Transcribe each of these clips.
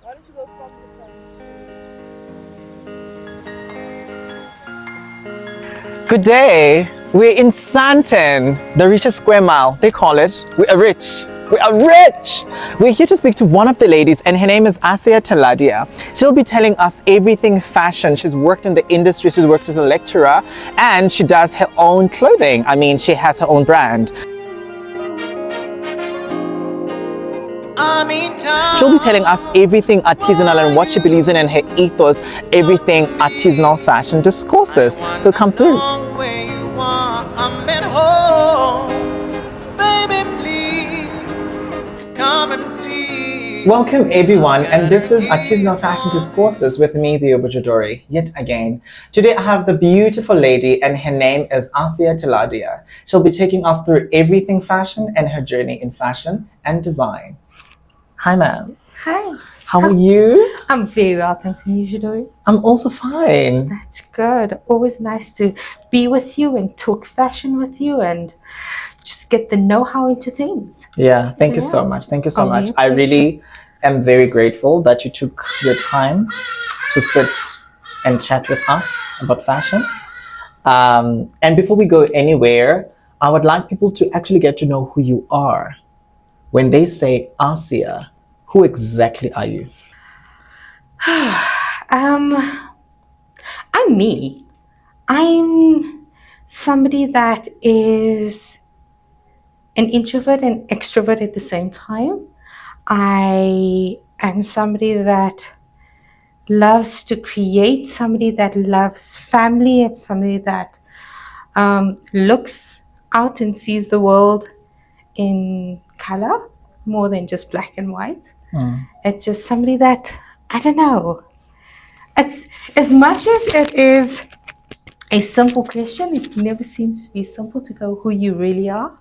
Why don't you go from the sun to... Good day. We're in Sandton, the richest square mile. They call it. We are rich. We are rich. We're here to speak to one of the ladies, and her name is Aasiya Teladia. She'll be telling us everything fashion. She's worked in the industry. She's worked as a lecturer, and she does her own clothing. I mean, she has her own brand. She'll be telling us everything artisanal and what she believes in and her ethos, everything Artisanal Fashion Discourses. So come through. Welcome everyone, and this is Artisanal Fashion Discourses with me, Beyobo Jodorry, yet again. Today I have the beautiful lady, and her name is Aasiya Teladia. She'll be taking us through everything fashion and her journey in fashion and design. Hi ma'am. Hi. How are you? I'm very well, thanks. And you, Jodorry? I'm also fine. That's good. Always nice to be with you and talk fashion with you and just get the know-how into things. Yeah, thank you so much. Thank you so much. I really am very grateful that you took your time to sit and chat with us about fashion. And before we go anywhere, I would like people to actually get to know who you are. When they say Aasiya, who exactly are you? I'm me. I'm somebody that is an introvert and extrovert at the same time. I am somebody that loves to create, somebody that loves family, and somebody that looks out and sees the world in color more than just black and white. It's just somebody that, I don't know, it's as much as it is a simple question, it never seems to be simple to go who you really are,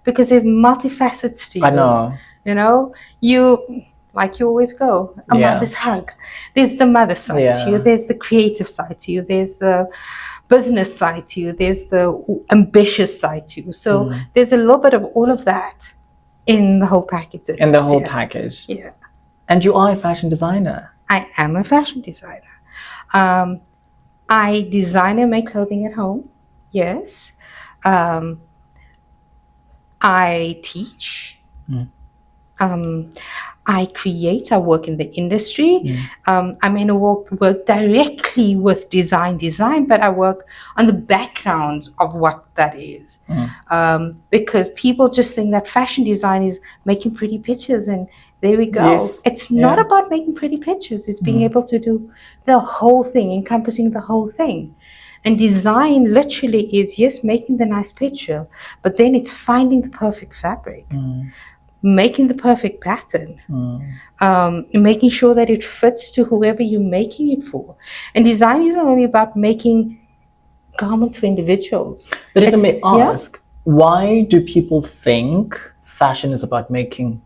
because there's multifacets to you. I know. You know, you, like you always go, a mother's hug. There's the mother side to you, there's the creative side to you, there's the business side to you, there's the ambitious side to you. So there's a little bit of all of that in the whole package. In the whole package. Yeah. And you are a fashion designer. I am a fashion designer. I design and make clothing at home. Yes. I teach. I create. I work in the industry. I may not work directly with design, but I work on the background of what that is. Because people just think that fashion design is making pretty pictures and there we go. Yes. It's not about making pretty pictures. It's being able to do the whole thing, encompassing the whole thing. And design literally is, yes, making the nice picture, but then it's finding the perfect fabric. Making the perfect pattern, making sure that it fits to whoever you're making it for. And design isn't only about making garments for individuals. But if I may ask, why do people think fashion is about making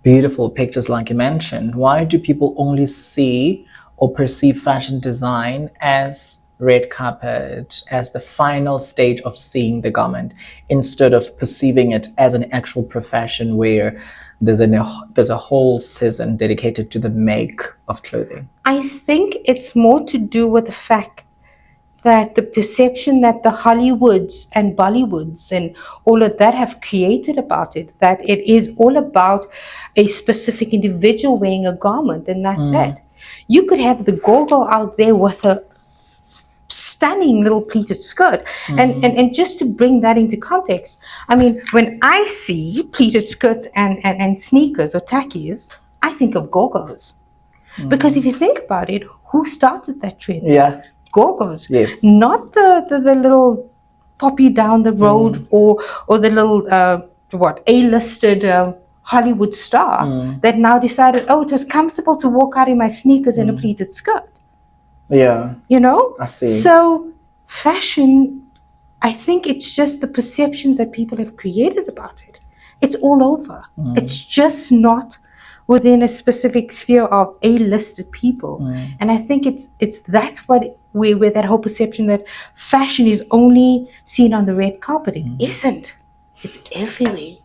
beautiful pictures like you mentioned? Why do people only see or perceive fashion design as red carpet, as the final stage of seeing the garment, instead of perceiving it as an actual profession where there's a whole season dedicated to the make of clothing? I think it's more to do with the fact that the perception that the Hollywoods and Bollywoods and all of that have created about it, that it is all about a specific individual wearing a garment, and that's it. You could have the go-go out there with a stunning little pleated skirt, and just to bring that into context, I mean, when I see pleated skirts and sneakers or tackies, I think of go-go's, because if you think about it, who started that trend? Go-go's. Yes. Not the little poppy down the road or the little A-listed Hollywood star that now decided, oh, it was comfortable to walk out in my sneakers and a pleated skirt. Yeah. You know? I see. So fashion, I think it's just the perceptions that people have created about it. It's all over. It's just not within a specific sphere of A-listed people. And I think it's that's what where that whole perception that fashion is only seen on the red carpet. It isn't. It's everywhere.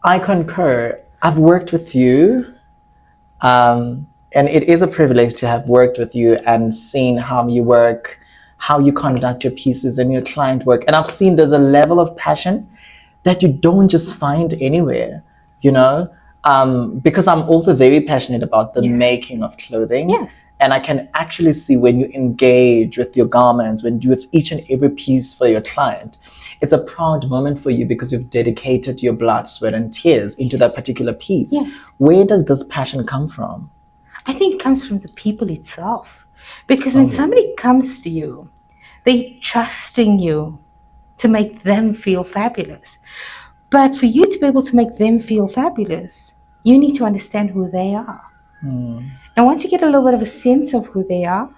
I concur. I've worked with you And it is a privilege to have worked with you and seen how you work, how you conduct your pieces and your client work. And I've seen there's a level of passion that you don't just find anywhere, you know? Because I'm also very passionate about the making of clothing. Yes. And I can actually see when you engage with your garments, with each and every piece for your client, it's a proud moment for you because you've dedicated your blood, sweat, and tears into that particular piece. Yes. Where does this passion come from? I think it comes from the people itself. Because when somebody comes to you, they're trusting you to make them feel fabulous. But for you to be able to make them feel fabulous, you need to understand who they are. And once you get a little bit of a sense of who they are,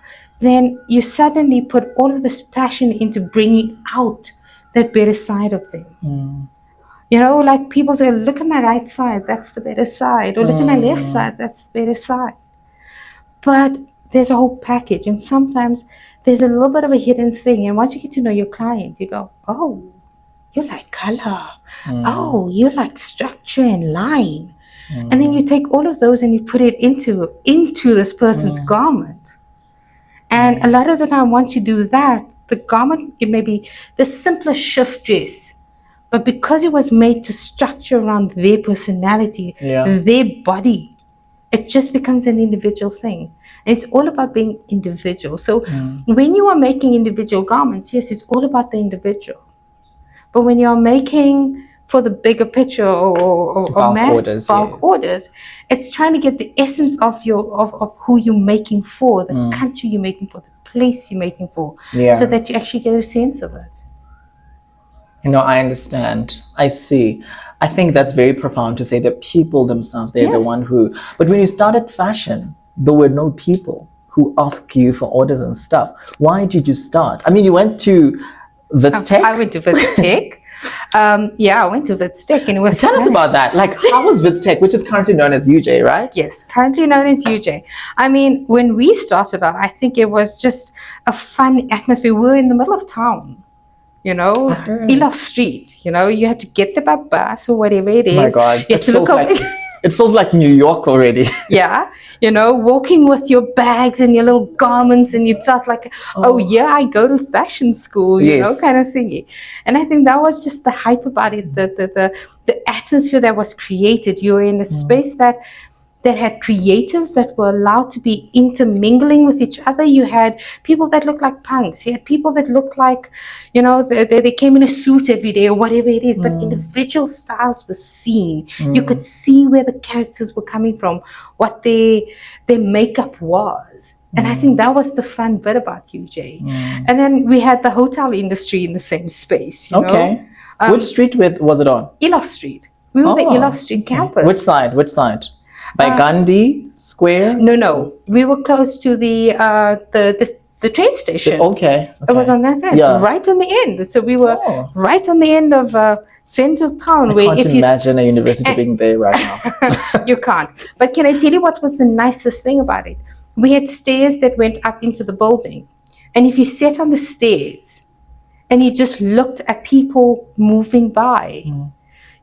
then you suddenly put all of this passion into bringing out that better side of them. You know, like people say, look at my right side, that's the better side. Or look at my left side, that's the better side. But there's a whole package. And sometimes there's a little bit of a hidden thing. And once you get to know your client, you go, oh, you like color. Oh, you like structure and line. And then you take all of those and you put it into this person's garment. And a lot of the time, once you do that, the garment, it may be the simplest shift dress, but because it was made to structure around their personality, their body, it just becomes an individual thing. And it's all about being individual. So when you are making individual garments, yes, it's all about the individual. But when you're making for the bigger picture or mass bulk orders, it's trying to get the essence of who you're making for, the country you're making for, the place you're making for, so that you actually get a sense of it. You know, I understand. I see. I think that's very profound to say that people themselves, they're the one who... But when you started fashion, there were no people who asked you for orders and stuff. Why did you start? I mean, you went to Wits Tech? I went to Wits Tech. I went to Wits Tech, and it was... Tell us about that. Like, how was Wits Tech, which is currently known as UJ, right? Yes, currently known as UJ. I mean, when we started out, I think it was just a fun atmosphere. We were in the middle of town, you know, Elof Street. You know, you had to get there by bus or whatever it is. Oh my God. You had to look over... It feels like New York already. Yeah. You know, walking with your bags and your little garments, and you felt like, I go to fashion school, you know, kind of thingy. And I think that was just the hype about it, the atmosphere that was created. You were in a space that had creatives that were allowed to be intermingling with each other. You had people that looked like punks. You had people that looked like, you know, they came in a suit every day or whatever it is. But individual styles were seen. You could see where the characters were coming from, what their makeup was. And I think that was the fun bit about UJ. And then we had the hotel industry in the same space. You know? Which street was it on? Elof Street. We were the Elof Street campus. Which side? By Gandhi Square? No. We were close to the train station. Okay. It was on that end, right on the end. So we were right on the end of central town. I can't imagine a university being there right now. You can't. But can I tell you what was the nicest thing about it? We had stairs that went up into the building. And if you sat on the stairs and you just looked at people moving by,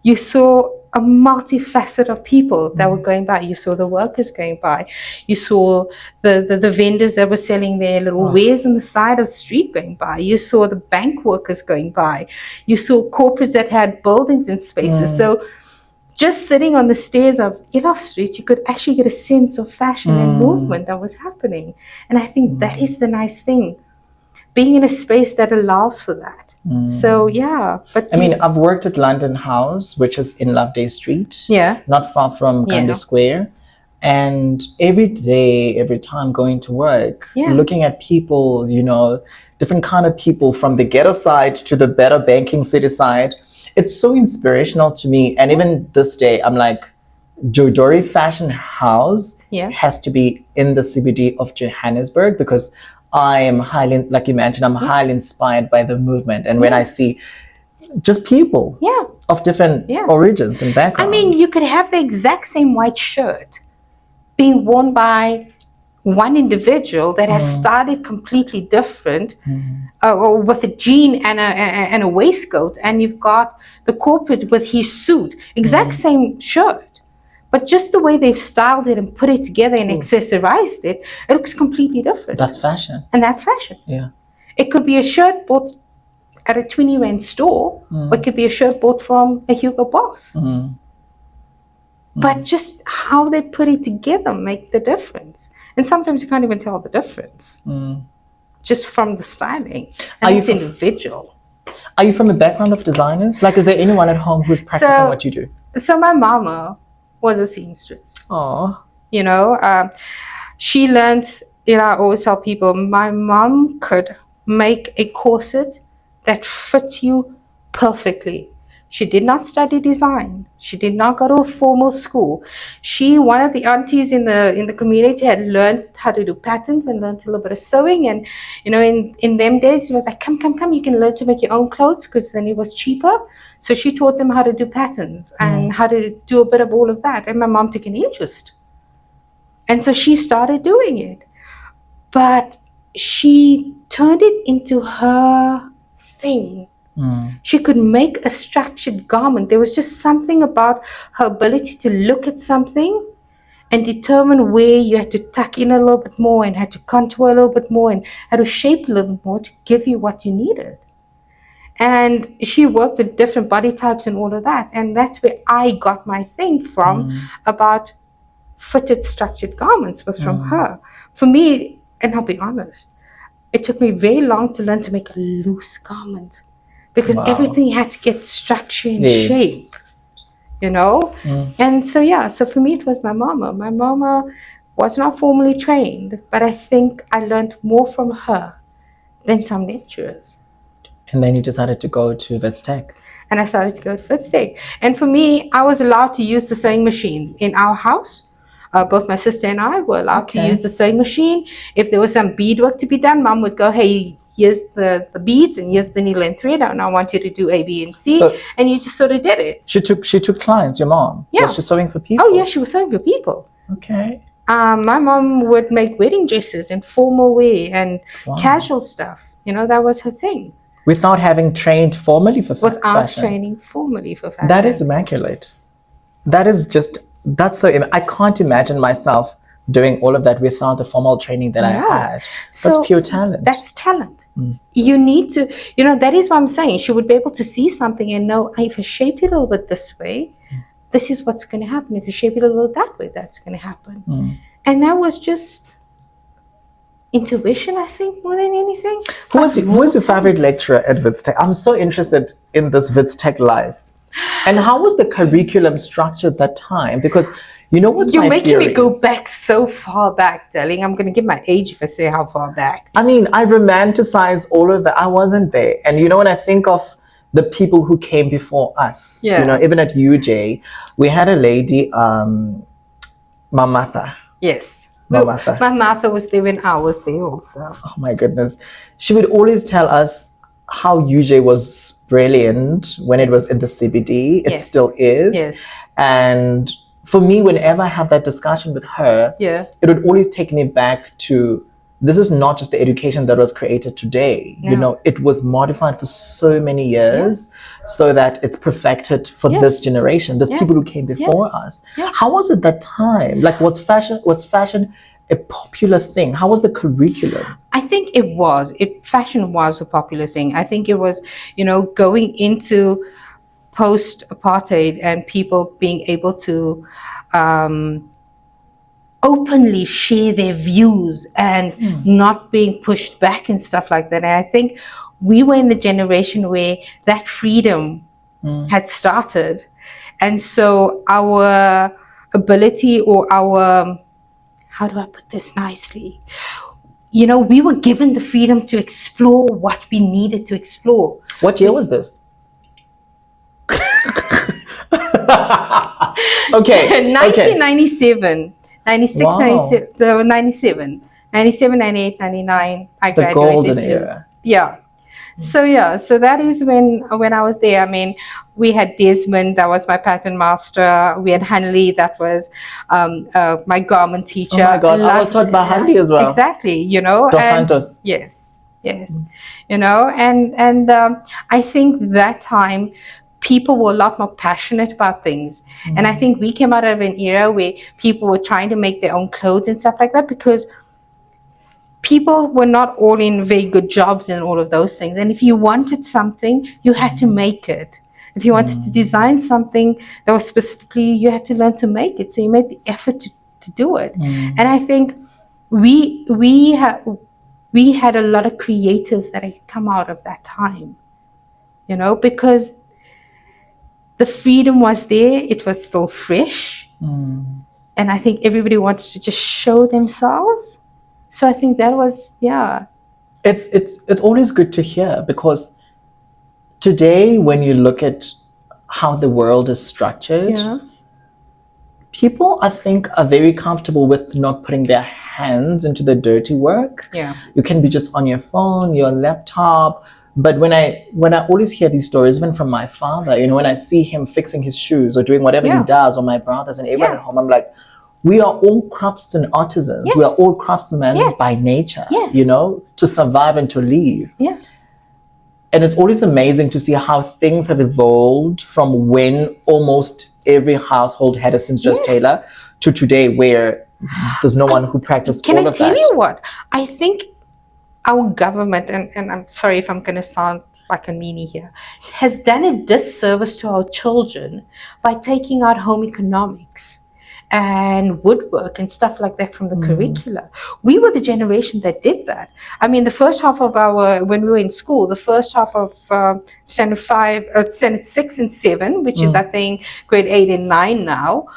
you saw a multifaceted of people that were going by. You saw the workers going by. You saw the vendors that were selling their little wares on the side of the street going by. You saw the bank workers going by. You saw corporates that had buildings and spaces. So just sitting on the stairs of Elof Street, you could actually get a sense of fashion and movement that was happening. And I think that is the nice thing, being in a space that allows for that. So, but I mean, I've worked at London House, which is in Loveday Street, not far from Gandhi Square. And every day, every time going to work, looking at people, you know, different kind of people from the ghetto side to the better banking city side, it's so inspirational to me. And even this day, I'm like, Jodorry Fashion House has to be in the CBD of Johannesburg, because I am highly, like you mentioned, I'm highly inspired by the movement. And when I see just people of different origins and backgrounds. I mean, you could have the exact same white shirt being worn by one individual that has started completely different, or with a jean and a waistcoat, and you've got the corporate with his suit, exact same shirt. But just the way they've styled it and put it together and accessorized it, it looks completely different. That's fashion. And that's fashion. Yeah. It could be a shirt bought at a 20 Rand store, or it could be a shirt bought from a Hugo Boss. But just how they put it together make the difference. And sometimes you can't even tell the difference just from the styling. And it's individual. Are you from a background of designers? Like, is there anyone at home who's practicing what you do? So my mama was a seamstress. Oh. You know, she learned, you know, I always tell people, my mom could make a corset that fit you perfectly. She did not study design. She did not go to a formal school. One of the aunties in the community had learned how to do patterns and learned a little bit of sewing. And, you know, in them days, she was like, come, you can learn to make your own clothes, because then it was cheaper. So she taught them how to do patterns and how to do a bit of all of that. And my mom took an interest. And so she started doing it. But she turned it into her thing. She could make a structured garment. There was just something about her ability to look at something and determine where you had to tuck in a little bit more and had to contour a little bit more and had to shape a little bit more to give you what you needed. And she worked with different body types and all of that. And that's where I got my thing from about fitted structured garments, was from her. For me, and I'll be honest, it took me very long to learn to make a loose garment, because everything had to get structure and shape, you know? And so, so for me, it was my mama. My mama was not formally trained, but I think I learned more from her than some lecturers. And then you decided to go to Wits Tech. And I started to go to Wits Tech. And for me, I was allowed to use the sewing machine in our house. Both my sister and I were allowed to use the sewing machine. If there was some beadwork to be done, Mom would go, hey, here's the beads and here's the needle and thread, and I want you to do A, B, and C. And you just sort of did it. She took clients, your mom? Yeah. Was she sewing for people? Oh, yeah, she was sewing for people. Okay. My mom would make wedding dresses and formal wear and casual stuff. You know, that was her thing. Without having trained formally for fashion? Without training formally for fashion. That is immaculate. That's so, I can't imagine myself doing all of that without the formal training that I had. That's pure talent. That's talent. You need to, you know, that is what I'm saying. She would be able to see something and know, if I shape it a little bit this way, this is what's going to happen. If you shape it a little that way, that's going to happen. And that was just intuition, I think, more than anything. Who was your favorite lecturer at Wits Tech? I'm so interested in this Wits Tech life. And how was the curriculum structured at that time? Because you know what, you're making me go back so far back, darling. I'm going to give my age if I say how far back. I mean, I romanticize all of that. I wasn't there. And you know, when I think of the people who came before us, you know, even at UJ, we had a lady, Mamatha. Yes. Mamatha. Mamatha was there when I was there also. Oh my goodness. She would always tell us how UJ was brilliant when it was in the CBD. It still is. Yes. And for me, whenever I have that discussion with her, it would always take me back to, this is not just the education that was created today. You know, it was modified for so many years so that it's perfected for this generation. There's people who came before us. How was it that time? Like, was fashion a popular thing? How was the curriculum? I think it was. Fashion was a popular thing. I think it was, you know, going into post-apartheid and people being able to openly share their views and not being pushed back and stuff like that. And I think we were in the generation where that freedom had started. And so our ability, or our, how do I put this nicely? You know, we were given the freedom to explore what we needed to explore. What year was this? Okay. 1997. 96, 97, 97, 98, 99, I graduated. The golden era. Yeah. So that is when I was there. I mean, we had Desmond, that was my pattern master. We had Hanley, that was my garment teacher. Oh my God, I was taught by Hanley as well. Exactly, you know. Dos Santos. Yes. You know, and I think that time people were a lot more passionate about things. And I think we came out of an era where people were trying to make their own clothes and stuff like that, because people were not all in very good jobs and all of those things. And if you wanted something, you had to make it. If you wanted to design something that was specifically, you had to learn to make it. So you made the effort to do it. And I think we had a lot of creatives that had come out of that time, you know, because the freedom was there. It was still fresh. And I think everybody wanted to just show themselves. So I think that was, It's always good to hear, because today when you look at how the world is structured, people, I think, are very comfortable with not putting their hands into the dirty work. You can be just on your phone, your laptop. But when I always hear these stories, even from my father, you know, when I see him fixing his shoes or doing whatever he does, or my brothers and everyone at home, I'm like, we are all crafts and artisans. We are all craftsmen by nature, you know, to survive and to live. And it's always amazing to see how things have evolved from when almost every household had a seamstress tailor to today, where there's no one who practiced all of that. Can I tell you what? I think our government, and I'm sorry if I'm going to sound like a meanie here, has done a disservice to our children by taking out home economics and woodwork and stuff like that from the curricula. We were the generation that did that. I mean, the first half of when we were in school, the first half of standard 6 and 7, which is, I think, grade 8 and 9 now,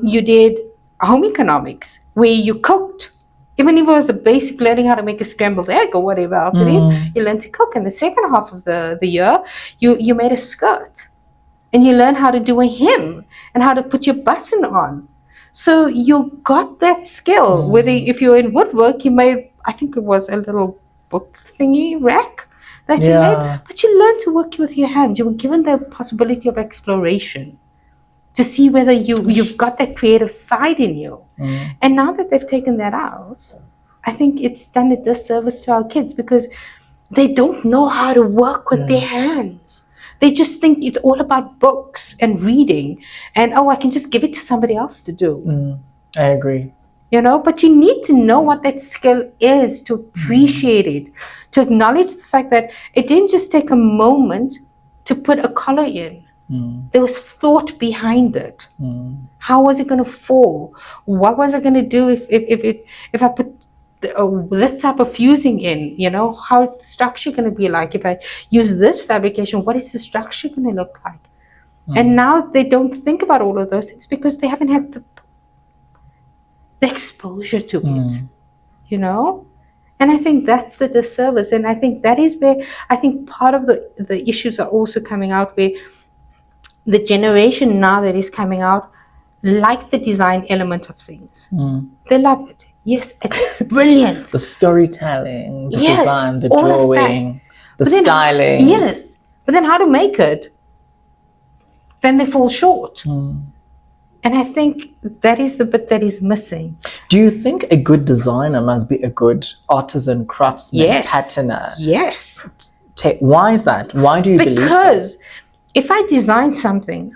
you did home economics, where you cooked. Even if it was a basic learning how to make a scrambled egg or whatever else it is, you learned to cook. And the second half of the year, you made a skirt. And you learn how to do a hem and how to put your button on. So you got that skill. Whether if you're in woodwork, you made, I think it was a little book thingy rack that you made. But you learned to work with your hands. You were given the possibility of exploration to see whether you've got that creative side in you. And now that they've taken that out, I think it's done a disservice to our kids, because they don't know how to work with their hands. They just think it's all about books and reading, and I can just give it to somebody else to do. I agree. You know, but you need to know what that skill is to appreciate it, to acknowledge the fact that it didn't just take a moment to put a collar in. There was thought behind it. How was it going to fall? What was I going to do if I put this type of fusing in? You know, how is the structure going to be like? If I use this fabrication, what is the structure going to look like? And now they don't think about all of those things because they haven't had the exposure to it, you know? And I think that's the disservice. And I think that is where I think part of the issues are also coming out, where the generation now that is coming out like the design element of things. They love it. Yes, it's brilliant. The storytelling, the design, the drawing, the styling. Yes, but then how to make it? Then they fall short. And I think that is the bit that is missing. Do you think a good designer must be a good artisan craftsman, patterner? Yes. Why is that? Why do you believe so? Because if I design something,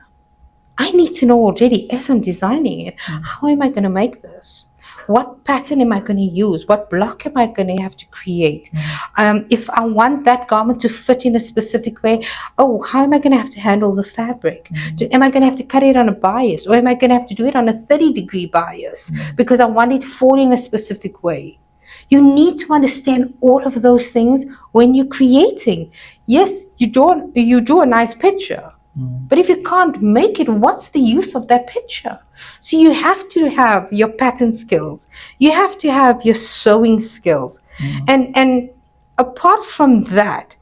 I need to know already as I'm designing it, how am I going to make this? What pattern am I going to use? What block am I going to have to create? If I want that garment to fit in a specific way, how am I going to have to handle the fabric? Am I going to have to cut it on a bias? Or am I going to have to do it on a 30-degree bias because I want it to fall in a specific way? You need to understand all of those things when you're creating. Yes, you draw a nice picture. But if you can't make it, what's the use of that picture? So you have to have your pattern skills. You have to have your sewing skills. And apart from that,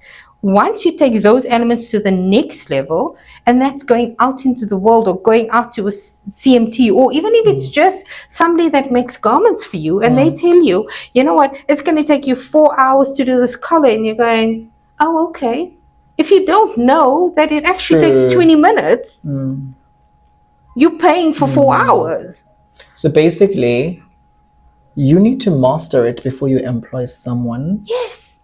once you take those elements to the next level, and that's going out into the world or going out to a CMT, or even if it's just somebody that makes garments for you and they tell you, you know what, it's going to take you 4 hours to do this color, and you're going, oh, okay. If you don't know that it actually takes 20 minutes, you're paying for 4 hours. So basically, you need to master it before you employ someone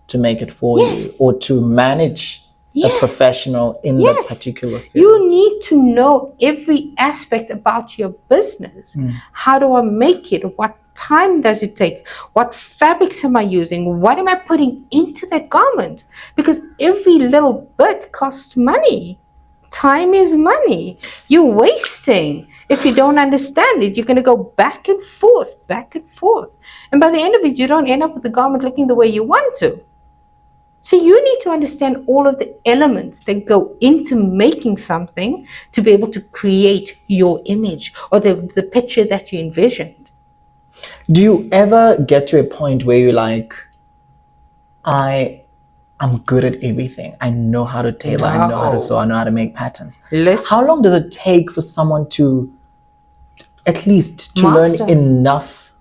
to make it for you, or to manage a professional in that particular field. You need to know every aspect about your business. How do I make it? What time does it take? What fabrics am I using? What am I putting into that garment? Because every little bit costs money. Time is money. You're wasting. If you don't understand it, you're going to go back and forth. And by the end of it, you don't end up with the garment looking the way you want to. So you need to understand all of the elements that go into making something to be able to create your image or the picture that you envisioned. Do you ever get to a point where you're like, I'm good at everything. I know how to tailor, I know how to sew, I know how to make patterns. How long does it take for someone to at least to learn enough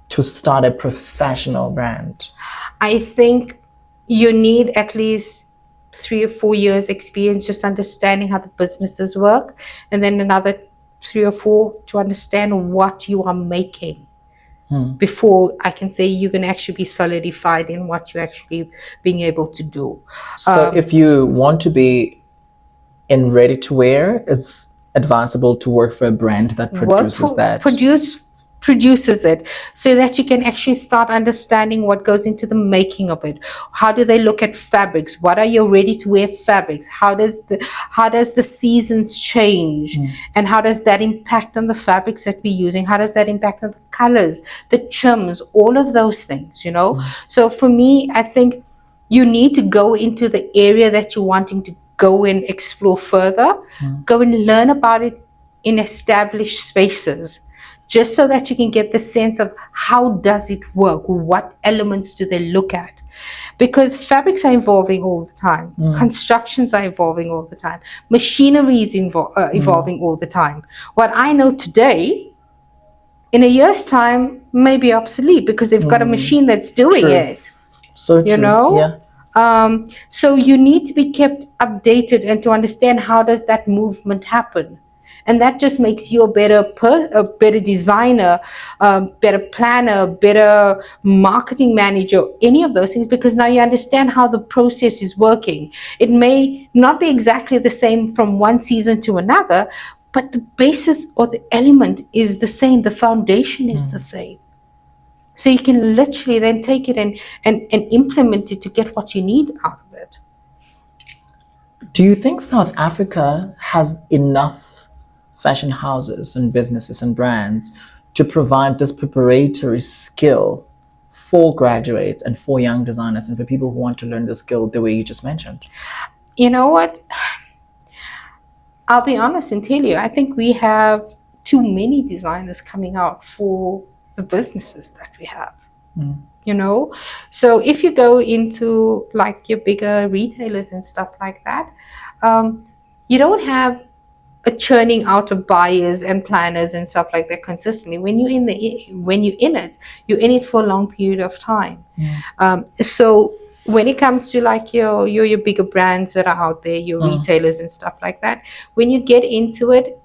to start a professional brand? I think you need at least 3 or 4 years experience just understanding how the businesses work, and then another 3 or 4 to understand what you are making before I can say you're going to actually be solidified in what you're actually being able to do. So if you want to be in ready to wear, it's advisable to work for a brand that produces it, so that you can actually start understanding what goes into the making of it. How do they look at fabrics? What are your ready to wear fabrics? How does the seasons change? And how does that impact on the fabrics that we're using? How does that impact on the colors, the trims, all of those things, So for me, I think you need to go into the area that you're wanting to go and explore further. Go and learn about it in established spaces, just so that you can get the sense of how does it work, what elements do they look at. Because fabrics are evolving all the time, constructions are evolving all the time, machinery is evolving all the time. What I know today, in a year's time, may be obsolete because they've got a machine that's doing it. So true. Yeah. So you need to be kept updated and to understand how does that movement happen. And that just makes you a better designer, better planner, better marketing manager, any of those things, because now you understand how the process is working. It may not be exactly the same from one season to another, but the basis or the element is the same. The foundation is the same. So you can literally then take it and implement it to get what you need out of it. Do you think South Africa has enough fashion houses and businesses and brands to provide this preparatory skill for graduates and for young designers and for people who want to learn the skill the way you just mentioned? You know what? I'll be honest and tell you, I think we have too many designers coming out for the businesses that we have. So if you go into like your bigger retailers and stuff like that, you don't have a churning out of buyers and planners and stuff like that consistently. When you're in it, you're in it for a long period of time. So when it comes to like your bigger brands that are out there, your retailers and stuff like that, when you get into it,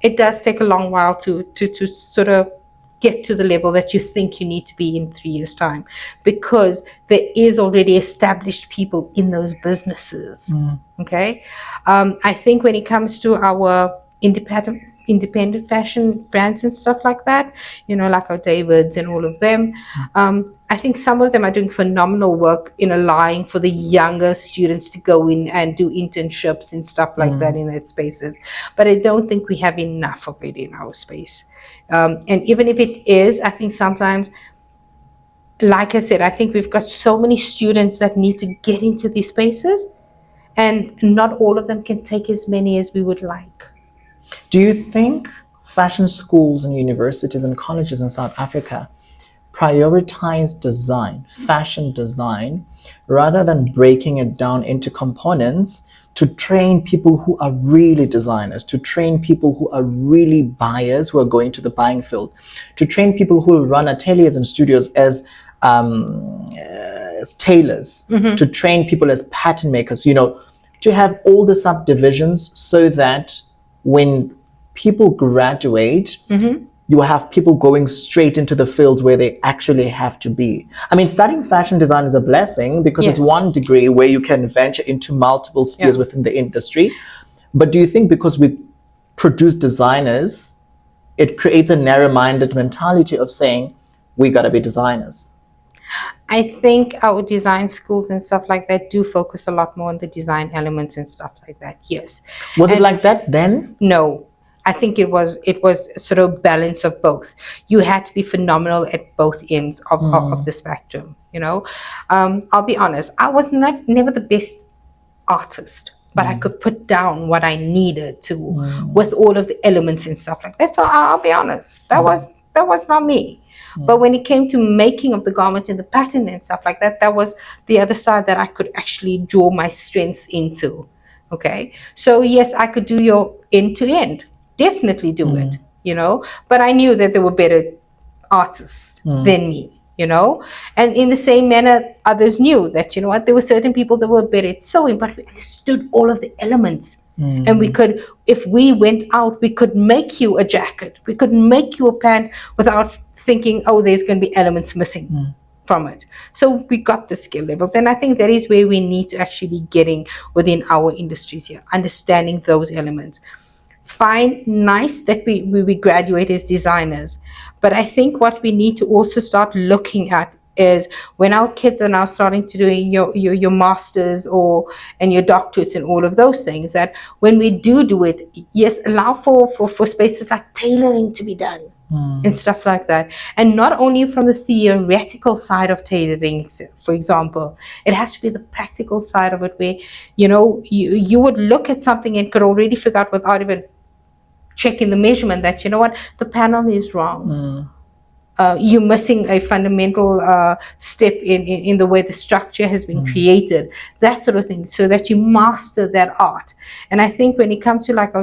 it does take a long while to sort of get to the level that you think you need to be in 3 years' time, because there is already established people in those businesses. Okay, I think when it comes to our independent fashion brands and stuff like that, like our Davids and all of them, I think some of them are doing phenomenal work in allowing for the younger students to go in and do internships and stuff like that in that spaces. But I don't think we have enough of it in our space. And even if it is, I think sometimes, like I said, I think we've got so many students that need to get into these spaces, and not all of them can take as many as we would like. Do you think fashion schools and universities and colleges in South Africa prioritize fashion design, rather than breaking it down into components to train people who are really designers, to train people who are really buyers, who are going to the buying field, to train people who will run ateliers and studios as tailors, to train people as pattern makers, to have all the subdivisions so that when people graduate, you have people going straight into the fields where they actually have to be. I mean, studying fashion design is a blessing because it's Yes. one degree where you can venture into multiple spheres within the industry. But do you think because we produce designers, it creates a narrow-minded mentality of saying, we got to be designers? I think our design schools and stuff like that do focus a lot more on the design elements and stuff like that. Yes. Was it And like that then? no, I think it was sort of balance of both. You had to be phenomenal at both ends of the spectrum. I'll be honest. I was never the best artist, but I could put down what I needed to with all of the elements and stuff like that. So I'll be honest. That was not me. But when it came to making of the garment and the pattern and stuff like that, that was the other side that I could actually draw my strengths into. Okay. So yes, I could do your end to end. Definitely do it, but I knew that there were better artists than me, and in the same manner, others knew that, there were certain people that were better at sewing, but we understood all of the elements. And we could, if we went out, we could make you a jacket. We could make you a pant without thinking, oh, there's going to be elements missing from it. So we got the skill levels. And I think that is where we need to actually be getting within our industries here, understanding those elements. Fine, nice that we graduate as designers. But I think what we need to also start looking at is when our kids are now starting to doing your masters and your doctorates and all of those things, that when we do it, yes, allow for spaces like tailoring to be done and stuff like that. And not only from the theoretical side of tailoring, for example, it has to be the practical side of it where, you would look at something and could already figure out without even checking the measurement that, the panel is wrong. You're missing a fundamental step in the way the structure has been created, that sort of thing, so that you master that art. And I think when it comes to like,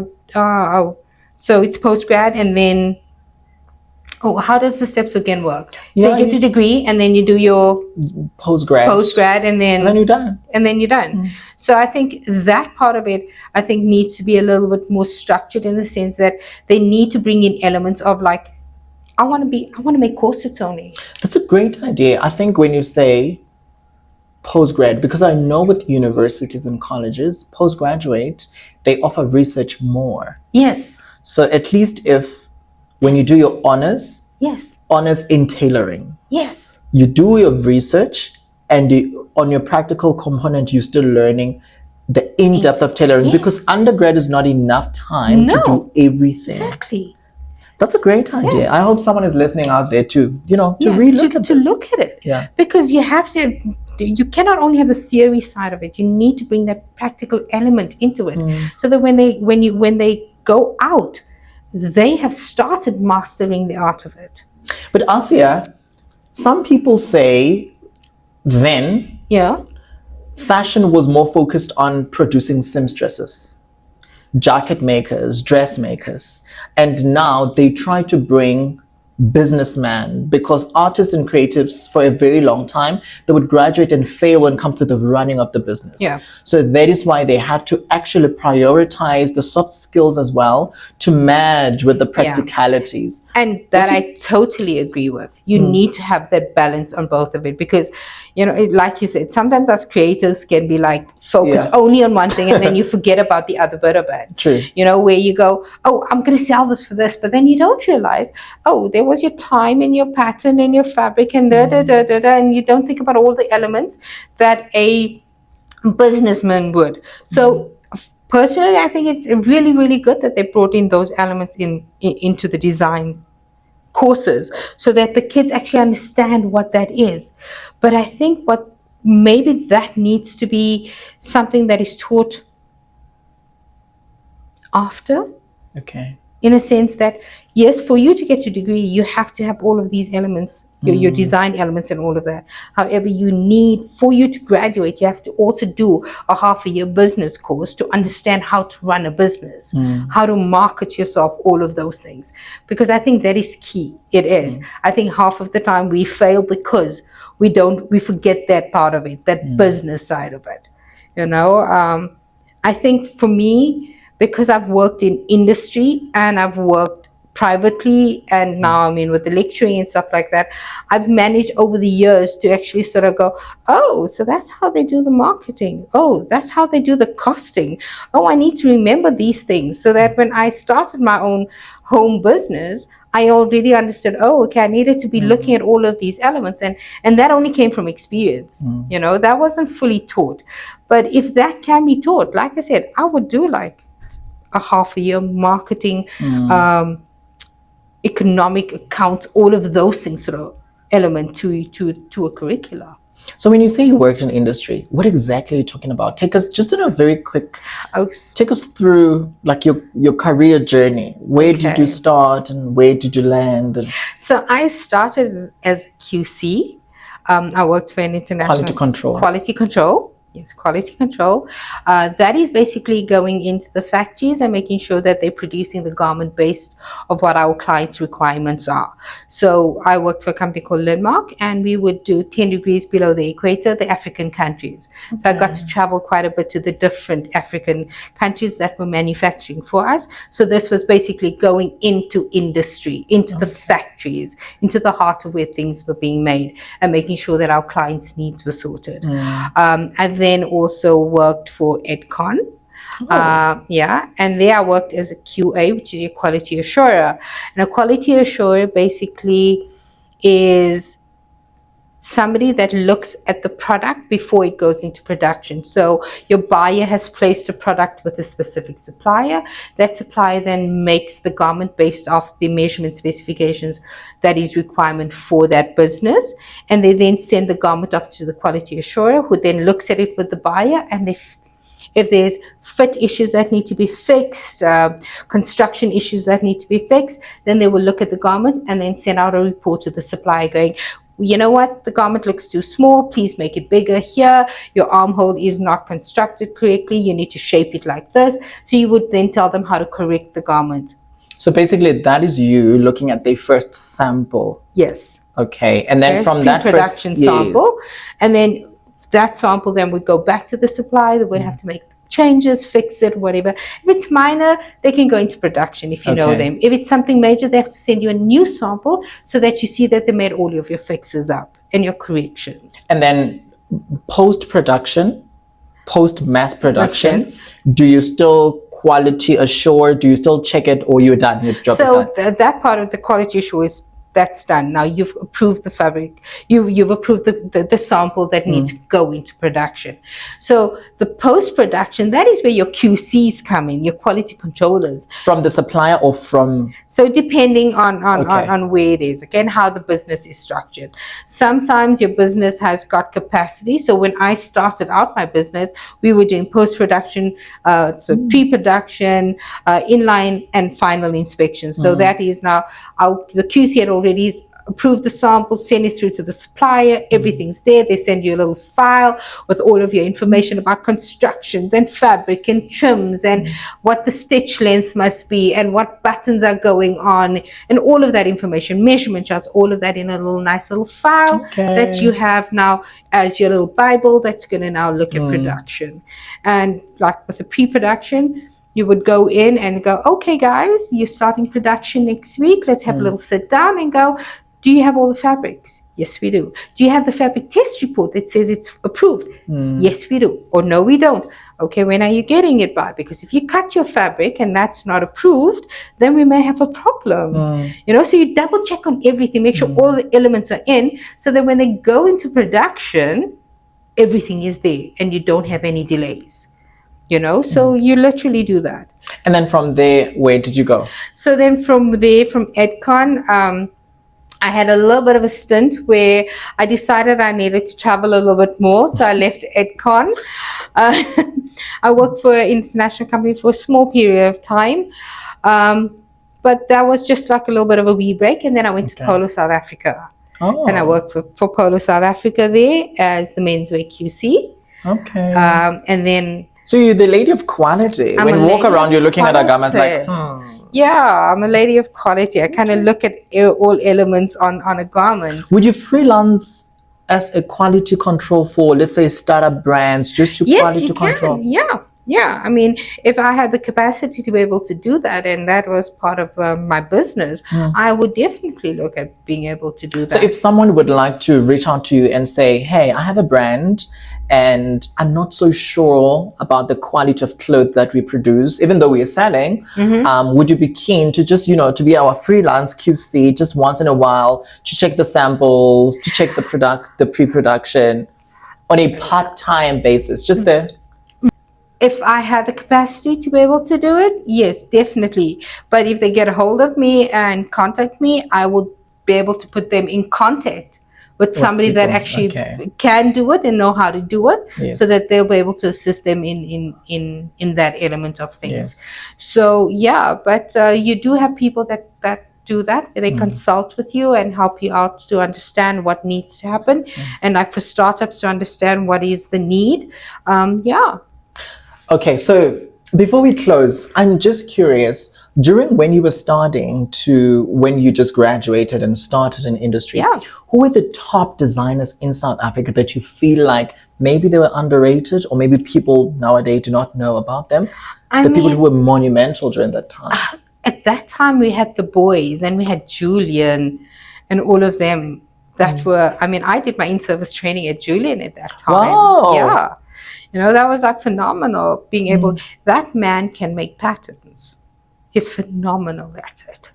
so it's postgrad and then, how does the steps again work? So you get the degree and then you do your postgrad and then you're done. So I think that part of it, I think, needs to be a little bit more structured in the sense that they need to bring in elements of like, I want to make corsets only. That's a great idea. I think when you say postgrad, because I know with universities and colleges, postgraduate, they offer research more. Yes. So at least when you do your honors, honors in tailoring, you do your research and on your practical component, you're still learning the in-depth of tailoring because undergrad is not enough time to do everything. Exactly. That's a great idea. I hope someone is listening out there to relook at this. To look at it. Yeah. Because you cannot only have the theory side of it. You need to bring that practical element into it. So that when they go out, they have started mastering the art of it. But Aasiya, some people say then fashion was more focused on producing seamstresses, jacket makers, dressmakers, and now they try to bring businessmen, because artists and creatives for a very long time, they would graduate and fail when it comes to the running of the business. So that is why they had to actually prioritize the soft skills as well to match with the practicalities. And that I totally agree with. You need to have that balance on both of it, because like you said, sometimes as creators can be like focused only on one thing and then you forget about the other bit of it. True. Where you go, oh, I'm going to sell this for this, but then you don't realize, oh, there was your time and your pattern and your fabric and and you don't think about all the elements that a businessman would. So personally, I think it's really, really good that they brought in those elements into the design courses so that the kids actually understand what that is. But I think maybe that needs to be something that is taught after. Okay. In a sense that, yes, for you to get your degree, you have to have all of these elements, your design elements and all of that. However, for you to graduate, you have to also do a half-a-year business course to understand how to run a business, how to market yourself, all of those things. Because I think that is key. It is. I think half of the time we fail because we forget that part of it, that business side of it. I think for me, because I've worked in industry and I've worked privately, and now I mean with the lecturing and stuff like that, I've managed over the years to actually sort of go, oh, so that's how they do the marketing. Oh, that's how they do the costing. Oh, I need to remember these things, so that when I started my own home business, I already understood, oh, okay, I needed to be looking at all of these elements, and that only came from experience. You know, that wasn't fully taught. But if that can be taught, like I said, I would do like a half a year marketing, economic accounts, all of those things sort of element to a curricula. So when you say you worked in industry, what exactly are you talking about? Take us just in a very quick, take us through like your career journey. Where did you start and where did you land? So I started as QC. I worked for an international quality control. Yes, quality control. That is basically going into the factories and making sure that they're producing the garment based of what our clients' requirements are. So I worked for a company called Landmark, and we would do 10 degrees below the equator, the African countries. Okay. So I got to travel quite a bit to the different African countries that were manufacturing for us. So this was basically going into industry, into the factories, into the heart of where things were being made, and making sure that our clients' needs were sorted. And then also worked for Edcon. And there I worked as a QA, which is a quality assurer. And a quality assurer basically is somebody that looks at the product before it goes into production. So your buyer has placed a product with a specific supplier. That supplier then makes the garment based off the measurement specifications that is requirement for that business. And they then send the garment off to the quality assurer, who then looks at it with the buyer, and if there's fit issues that need to be fixed, construction issues that need to be fixed, then they will look at the garment and then send out a report to the supplier going, you know what, the garment looks too small, please make it bigger here. Your armhole is not constructed correctly, you need to shape it like this. So you would then tell them how to correct the garment. So basically that is you looking at the first sample. Yes. Okay. And then from that first sample, and then that sample then would go back to the supplier. They would have to make changes, fix it, whatever. If it's minor, they can go into production if you know them. If it's something major, they have to send you a new sample so that you see that they made all of your fixes up and your corrections. And then post-production, post-mass production, do you still quality assure? Do you still check it, or you're done? Your job is done? So that part of the quality assure is that's done. Now you've approved the fabric, you've approved the sample that needs to go into production. So the post-production, that is where your QCs come in, your quality controllers. From the supplier or from? So depending on where it is, again, how the business is structured. Sometimes your business has got capacity. So when I started out my business, we were doing post-production, so pre-production, inline and final inspections. So that is now, the QC had already approved the sample, send it through to the supplier, everything's there. They send you a little file with all of your information about constructions and fabric and trims and what the stitch length must be and what buttons are going on and all of that information, measurement charts, all of that in a nice little file that you have now as your little Bible that's going to now look at production. And like with the pre-production, you would go in and go, okay, guys, you're starting production next week. Let's have a little sit down and go, do you have all the fabrics? Yes, we do. Do you have the fabric test report that says it's approved? Yes, we do. Or no, we don't. Okay, when are you getting it by? Because if you cut your fabric and that's not approved, then we may have a problem. You know, so you double check on everything, make sure all the elements are in, so that when they go into production, everything is there and you don't have any delays. You know, so you literally do that. And then from there, where did you go? So then from there, from Edcon, I had a little bit of a stint where I decided I needed to travel a little bit more. So I left Edcon. I worked for an international company for a small period of time. But that was just like a little bit of a wee break. And then I went to Polo, South Africa. And I worked for Polo, South Africa there as the menswear QC. And then... So you're the lady of quality. When you walk around, you're looking at a garment like, Yeah, I'm a lady of quality. I kind of look at all elements on a garment. Would you freelance as a quality control for, let's say, startup brands, just to quality control? Yeah, I mean, if I had the capacity to be able to do that, and that was part of my business, I would definitely look at being able to do that. So if someone would like to reach out to you and say, hey, I have a brand and I'm not so sure about the quality of clothes that we produce, even though we are selling, would you be keen to just, to be our freelance QC just once in a while, to check the samples, to check the pre-production on a part-time basis, just there? If I had the capacity to be able to do it, yes, definitely. But if they get a hold of me and contact me, I will be able to put them in contact with somebody that actually can do it and know how to do it, so that they'll be able to assist them in that element of things. Yes. So yeah, but you do have people that do that. They consult with you and help you out to understand what needs to happen, and like for startups to understand what is the need. Okay, so before we close, I'm just curious, during when you were starting to when you just graduated and started in industry, who were the top designers in South Africa that you feel like maybe they were underrated, or maybe people nowadays do not know about them? People who were monumental during that time. At that time, we had the boys, and we had Julian and all of them that were, I did my in-service training at Julian at that time. Wow. Yeah. That was like phenomenal, being able, that man can make patterns. He's phenomenal at it,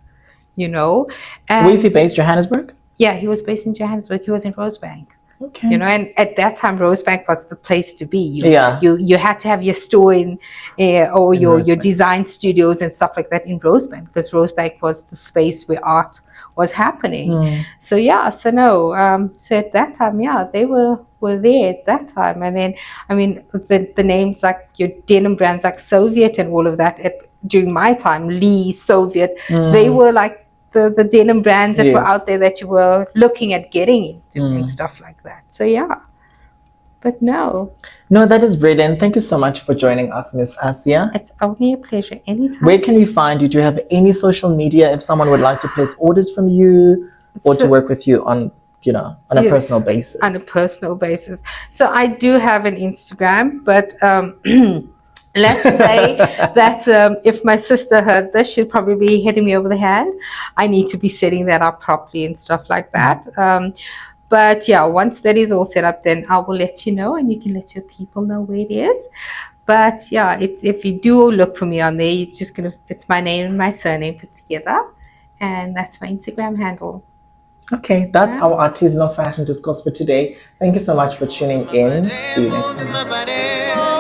And where is he based, Johannesburg? Yeah, he was based in Johannesburg. He was in Rosebank. Okay. And at that time, Rosebank was the place to be. You had to have your store or your design studios and stuff like that in Rosebank, because Rosebank was the space where art was happening. So at that time, they were there at that time. And then, the names like your denim brands like Soviet and all of that, during my time, Lee, Soviet, they were like the denim brands that were out there that you were looking at getting into and stuff like that. So but no, that is brilliant. Thank you so much for joining us, Miss Aasiya. It's only a pleasure. Anytime. Where can we find you? Do you have any social media if someone would like to place orders from you, or to work with you on a personal basis? On a personal basis. So I do have an Instagram, but let's say that if my sister heard this, she'd probably be hitting me over the hand. I need to be setting that up properly and stuff like that. But once that is all set up, then I will let you know, and you can let your people know where it is. But if you do look for me on there, it's my name and my surname put together, and that's my Instagram handle. Okay, that's our Artisanal Fashion Discourse for today. Thank you so much for tuning in. See you next time.